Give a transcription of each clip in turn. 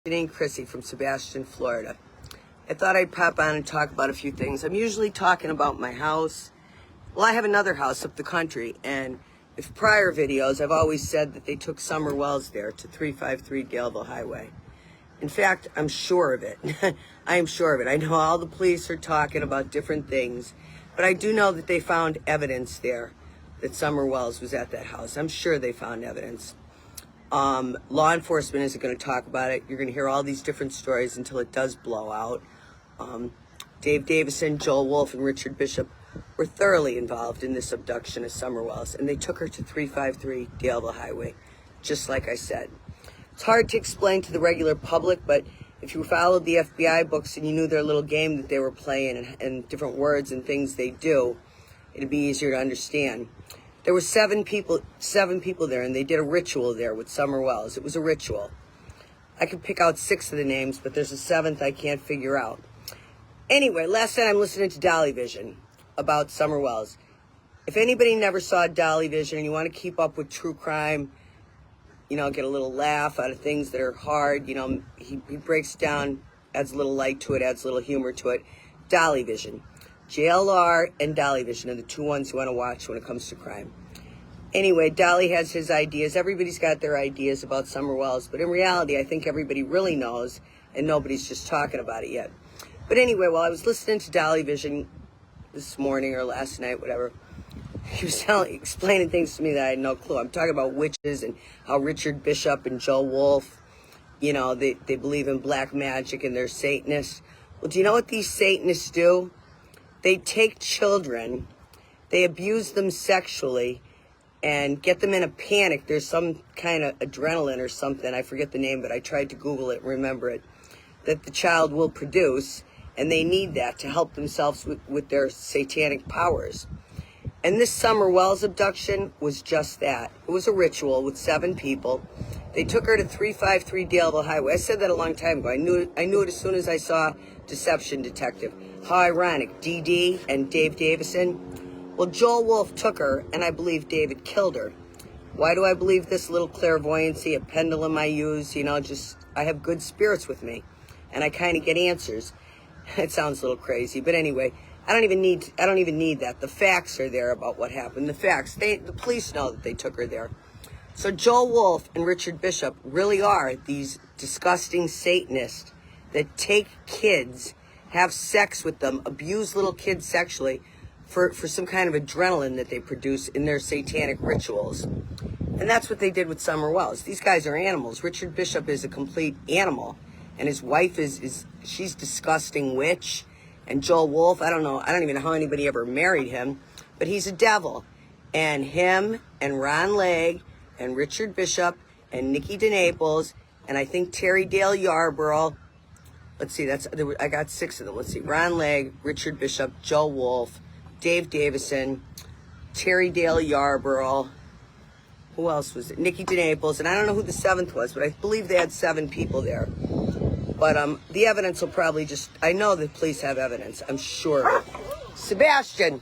Janine Crissey from Sebastian, Florida. I thought I'd pop on and talk about a few things. I'm usually talking about my house. Well, I have another house up the country, and in prior videos, I've always said that they took Summer Wells there to 353 Daleville Highway. In fact, I'm sure of it. I am sure of it. I know all the police are talking about different things, but I do know that they found evidence there that Summer Wells was at that house. I'm sure they found evidence. Law enforcement isn't going to talk about it. You're going to hear all these different stories until it does blow out. Dave Davison, Joel Wolf, and Richard Bishop were thoroughly involved in this abduction of Summer Wells, and they took her to 353 Daleville Highway, just like I said. It's hard to explain to the regular public, but if you followed the FBI books and you knew their little game that they were playing and different words and things they do, it'd be easier to understand. There were seven people there, and they did a ritual there with Summer Wells. It was a ritual. I could pick out 6 of the names, but there's a 7th I can't figure out. Anyway, last night I'm listening to Dolly Vision about Summer Wells. If anybody never saw Dolly Vision and you want to keep up with true crime, you know, get a little laugh out of things that are hard, you know, he breaks down, adds a little light to it, adds a little humor to it. Dolly Vision. JLR and Dolly Vision are the 2 ones you want to watch when it comes to crime. Anyway, Dolly has his ideas. Everybody's got their ideas about Summer Wells, but in reality, I think everybody really knows, and nobody's just talking about it yet. But anyway, while I was listening to Dolly Vision this morning or last night, whatever, he was explaining things to me that I had no clue. I'm talking about witches and how Richard Bishop and Joe Wolf, you know, they believe in black magic and they're Satanists. Well, do you know what these Satanists do? They take children, they abuse them sexually, and get them in a panic. There's some kind of adrenaline or something, I forget the name, but I tried to Google it and remember it, that the child will produce, and they need that to help themselves with their satanic powers. And this Summer Wells abduction was just that. It was a ritual with 7 people. They took her to 353 Daleville Highway. I said that a long time ago. I knew it as soon as I saw Deception Detective. How ironic, DD and Dave Davison. Well, Joel Wolf took her, and I believe David killed her. Why do I believe this? Little clairvoyancy, a pendulum I use, you know, just, I have good spirits with me, and I kind of get answers. It sounds a little crazy, but anyway, I don't even need that. The facts are there about what happened. The facts, the police know that they took her there. So Joel Wolf and Richard Bishop really are these disgusting Satanists that take kids, have sex with them, abuse little kids sexually for some kind of adrenaline that they produce in their satanic rituals. And that's what they did with Summer Wells. These guys are animals. Richard Bishop is a complete animal, and his wife she's disgusting witch. And Joel Wolf, I don't even know how anybody ever married him, but he's a devil. And him and Ron Legg and Richard Bishop and Nikki DeNaples and I think Terry Dale Yarborough. Let's see, I got 6 of them. Let's see, Ron Legg, Richard Bishop, Joe Wolf, Dave Davison, Terry Dale Yarborough. Who else was it? Nikki DeNaples, and I don't know who the 7th was, but I believe they had 7 people there. But the evidence will probably I know the police have evidence, I'm sure of it. Sebastian,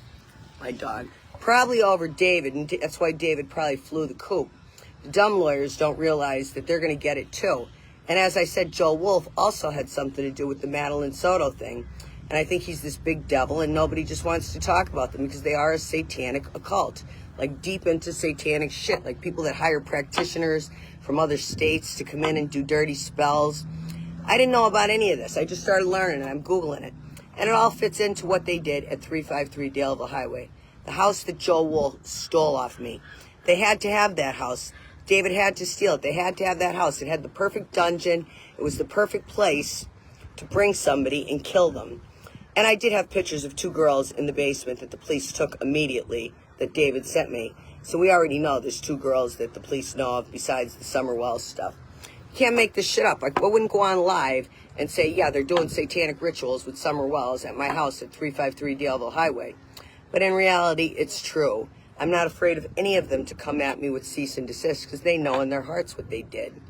my dog, probably over David, and that's why David probably flew the coop. The dumb lawyers don't realize that they're going to get it too. And as I said, Joe Wolf also had something to do with the Madeline Soto thing. And I think he's this big devil, and nobody just wants to talk about them because they are a satanic occult, like deep into satanic shit, like people that hire practitioners from other states to come in and do dirty spells. I didn't know about any of this. I just started learning, and I'm Googling it. And it all fits into what they did at 353 Daleville Highway, the house that Joe Wolf stole off me. They had to have that house. David had to steal it. They had to have that house. It had the perfect dungeon. It was the perfect place to bring somebody and kill them. And I did have pictures of 2 girls in the basement that the police took immediately that David sent me. So we already know there's 2 girls that the police know of besides the Summer Wells stuff. You can't make this shit up. I wouldn't go on live and say, yeah, they're doing satanic rituals with Summer Wells at my house at 353 Daleville Highway. But in reality, it's true. I'm not afraid of any of them to come at me with cease and desist because they know in their hearts what they did.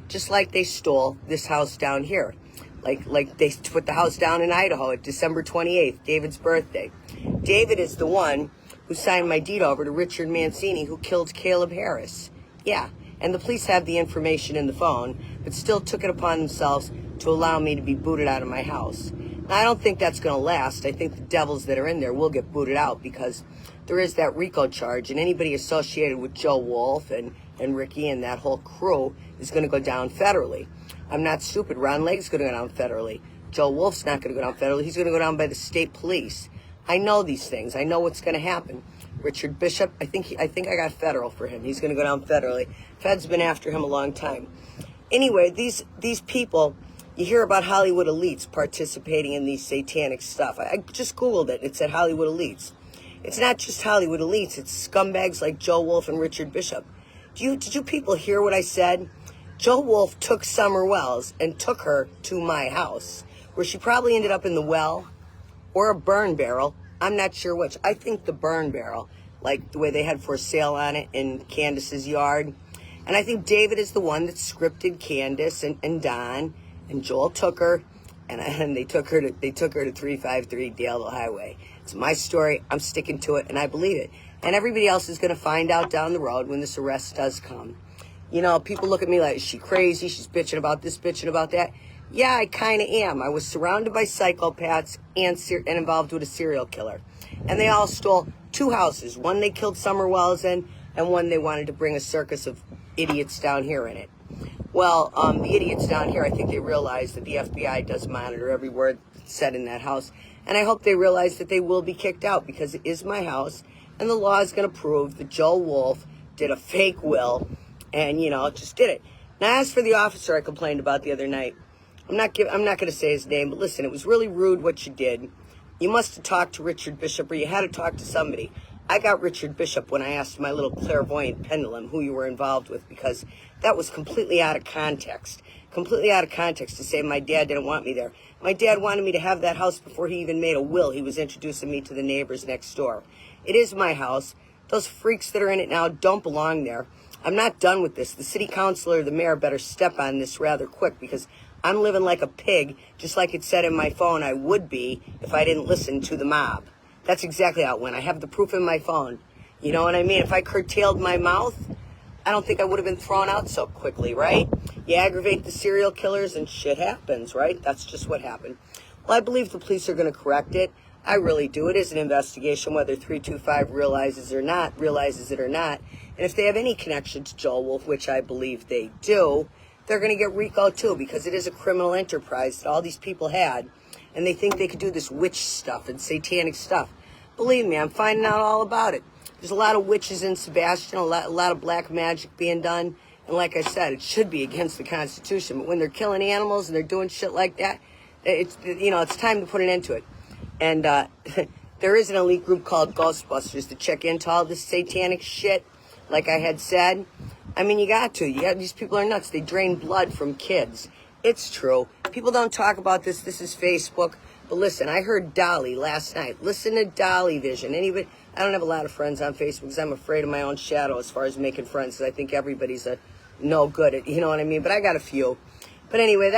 Just like they stole this house down here. Like they put the house down in Idaho at December 28th, David's birthday. David is the one who signed my deed over to Richard Mancini, who killed Caleb Harris. Yeah, And the police have the information in the phone, but still took it upon themselves to allow me to be booted out of my house. Now, I don't think that's going to last. I think the devils that are in there will get booted out because there is that RICO charge, and anybody associated with Joe Wolf and Ricky and that whole crew is going to go down federally. I'm not stupid. Ron Lake's going to go down federally. Joe Wolf's not going to go down federally. He's going to go down by the state police. I know these things. I know what's going to happen. Richard Bishop, I think I got federal for him. He's going to go down federally. Fed's been after him a long time. Anyway, these people, you hear about Hollywood elites participating in these satanic stuff. I just Googled it. It said Hollywood elites. It's not just Hollywood elites. It's scumbags like Joe Wolf and Richard Bishop. Did you people hear what I said? Joe Wolf took Summer Wells and took her to my house, where she probably ended up in the well or a burn barrel. I'm not sure which. I think the burn barrel, like the way they had for sale on it in Candace's yard. And I think David is the one that scripted Candace and Don, and Joel took her, and they took her to 353 Daleville Highway. It's my story. I'm sticking to it, and I believe it. And everybody else is going to find out down the road when this arrest does come. You know, people look at me like, is she crazy? She's bitching about this, bitching about that. Yeah, I kind of am. I was surrounded by psychopaths and involved with a serial killer. And they all stole 2 houses. One they killed Summer Wells in, and one they wanted to bring a circus of idiots down here in it. Well, the idiots down here, I think they realize that the FBI does monitor every word said in that house. And I hope they realize that they will be kicked out because it is my house. And the law is going to prove that Joe Wolf did a fake will and, you know, just did it. Now, as for the officer I complained about the other night, I'm not going to say his name, but listen, it was really rude what you did. You must have talked to Richard Bishop, or you had to talk to somebody. I got Richard Bishop when I asked my little clairvoyant pendulum who you were involved with, because that was completely out of context. Completely out of context to say my dad didn't want me there. My dad wanted me to have that house before he even made a will. He was introducing me to the neighbors next door. It is my house. Those freaks that are in it now don't belong there. I'm not done with this. The city councilor or the mayor better step on this rather quick, because I'm living like a pig, just like it said in my phone I would be if I didn't listen to the mob. That's exactly how it went. I have the proof in my phone. You know what I mean? If I curtailed my mouth, I don't think I would have been thrown out so quickly, right? You aggravate the serial killers and shit happens, right? That's just what happened. Well, I believe the police are going to correct it. I really do. It is an investigation, whether 325 realizes it or not. And if they have any connection to Joel Wolf, which I believe they do, they're going to get RICO too, because it is a criminal enterprise that all these people had. And they think they could do this witch stuff and satanic stuff. Believe me, I'm finding out all about it. There's a lot of witches in Sebastian, a lot of black magic being done. And like I said, it should be against the Constitution. But when they're killing animals and they're doing shit like that, it's time to put an end to it. And there is an elite group called Ghostbusters to check into all this satanic shit, like I had said. I mean, you got to. These people are nuts. They drain blood from kids. It's true. People don't talk about this. This is Facebook. But listen, I heard Dolly last night. Listen to Dolly Vision. Anybody? I don't have a lot of friends on Facebook because I'm afraid of my own shadow as far as making friends, because I think everybody's no good at, you know what I mean? But I got a few. But anyway,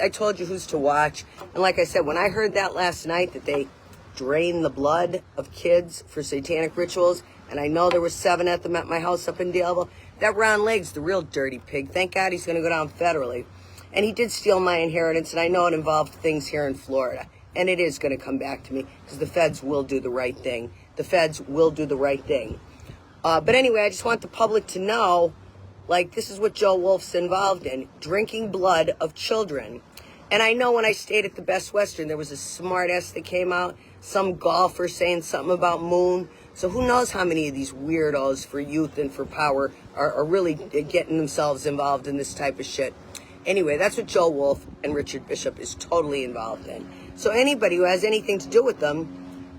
I told you who's to watch. And like I said, when I heard that last night, that they drain the blood of kids for satanic rituals, and I know there were 7 at them at my house up in Daleville, that Ron Lake's the real dirty pig. Thank God he's going to go down federally. And he did steal my inheritance, and I know it involved things here in Florida. And it is going to come back to me, because the feds will do the right thing. The feds will do the right thing. But anyway, I just want the public to know, like, this is what Joe Wolf's involved in, drinking blood of children. And I know when I stayed at the Best Western, there was a smart-ass that came out, some golfer saying something about moon. So who knows how many of these weirdos for youth and for power are really getting themselves involved in this type of shit. Anyway, that's what Joe Wolf and Richard Bishop is totally involved in. So anybody who has anything to do with them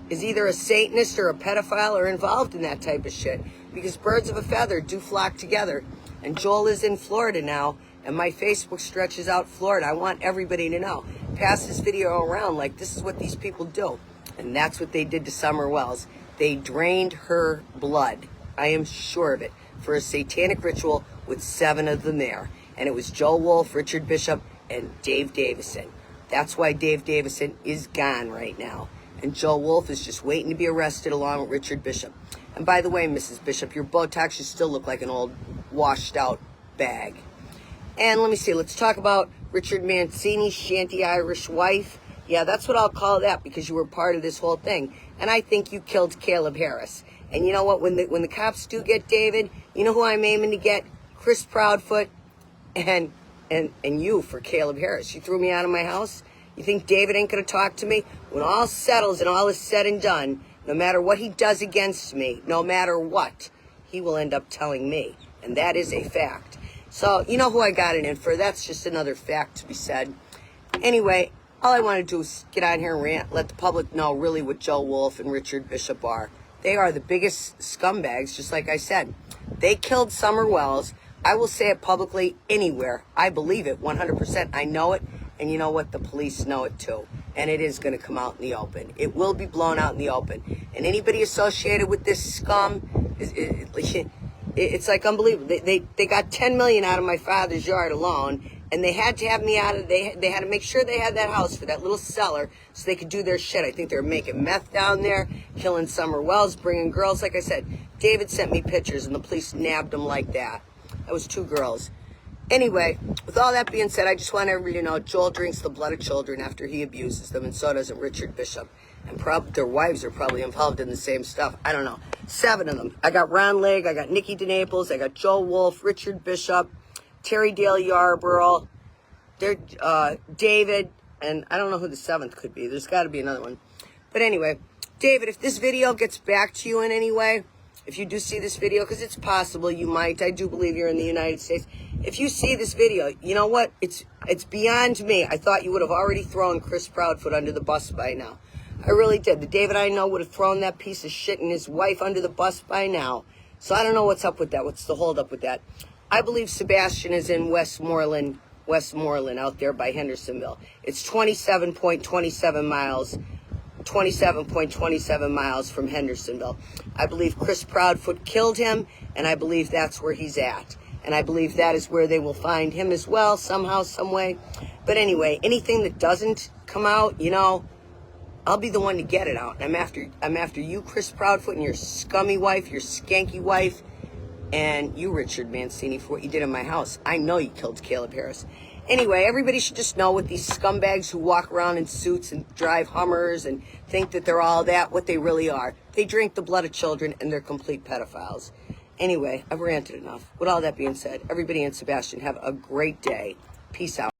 is either a Satanist or a pedophile or involved in that type of shit. Because birds of a feather do flock together. And Joel is in Florida now, and my Facebook stretches out Florida. I want everybody to know. Pass this video around like this is what these people do. And that's what they did to Summer Wells. They drained her blood, I am sure of it, for a satanic ritual with 7 of them there. And it was Joe Wolf, Richard Bishop, and Dave Davison. That's why Dave Davison is gone right now. And Joe Wolf is just waiting to be arrested along with Richard Bishop. And by the way, Mrs. Bishop, your Botox, you still look like an old, washed out bag. And let me see, let's talk about Richard Mancini's shanty Irish wife. Yeah, that's what I'll call that, because you were part of this whole thing. And I think you killed Caleb Harris. And you know what? When the cops do get David, you know who I'm aiming to get? Chris Proudfoot and you for Caleb Harris. You threw me out of my house. You think David ain't gonna talk to me? When all settles and all is said and done, no matter what he does against me, no matter what, he will end up telling me. And that is a fact. So, you know who I got it in for. That's just another fact to be said. Anyway, all I want to do is get on here and rant, let the public know really what Joe Wolf and Richard Bishop are. They are the biggest scumbags, just like I said. They killed Summer Wells. I will say it publicly anywhere. I believe it 100%. I know it. And you know what? The police know it too. And it is going to come out in the open. It will be blown out in the open. And anybody associated with this scum, it's like unbelievable. They got 10 million out of my father's yard alone. And they had to have me out of, they had to make sure they had that house for that little cellar so they could do their shit. I think they were making meth down there, killing Summer Wells, bringing girls. Like I said, David sent me pictures and the police nabbed them like that. That was 2 girls. Anyway, with all that being said, I just want everybody to know Joel drinks the blood of children after he abuses them, and so doesn't Richard Bishop. And their wives are probably involved in the same stuff. I don't know. 7 of them. I got Ron Legg, I got Nikki DeNaples, I got Joe Wolf, Richard Bishop, Terry Dale Yarborough, David, and I don't know who the 7th could be. There's got to be another one. But anyway, David, if this video gets back to you in any way, if you do see this video, because it's possible you might, I do believe you're in the United States. If you see this video, you know what? It's beyond me. I thought you would have already thrown Chris Proudfoot under the bus by now. I really did. The David I know would have thrown that piece of shit and his wife under the bus by now. So I don't know what's up with that. What's the hold up with that? I believe Sebastian is in Westmoreland out there by Hendersonville. It's 27.27 miles. 27.27 miles from Hendersonville. I believe Chris Proudfoot killed him, and I believe that's where he's at. And I believe that is where they will find him as well, somehow, some way. But anyway, anything that doesn't come out, you know, I'll be the one to get it out. I'm after you, Chris Proudfoot, and your scummy wife, your skanky wife, and you, Richard Mancini, for what you did in my house. I know you killed Caleb Harris. Anyway, everybody should just know what these scumbags who walk around in suits and drive Hummers and think that they're all that, what they really are. They drink the blood of children and they're complete pedophiles. Anyway, I've ranted enough. With all that being said, everybody and Sebastian, have a great day. Peace out.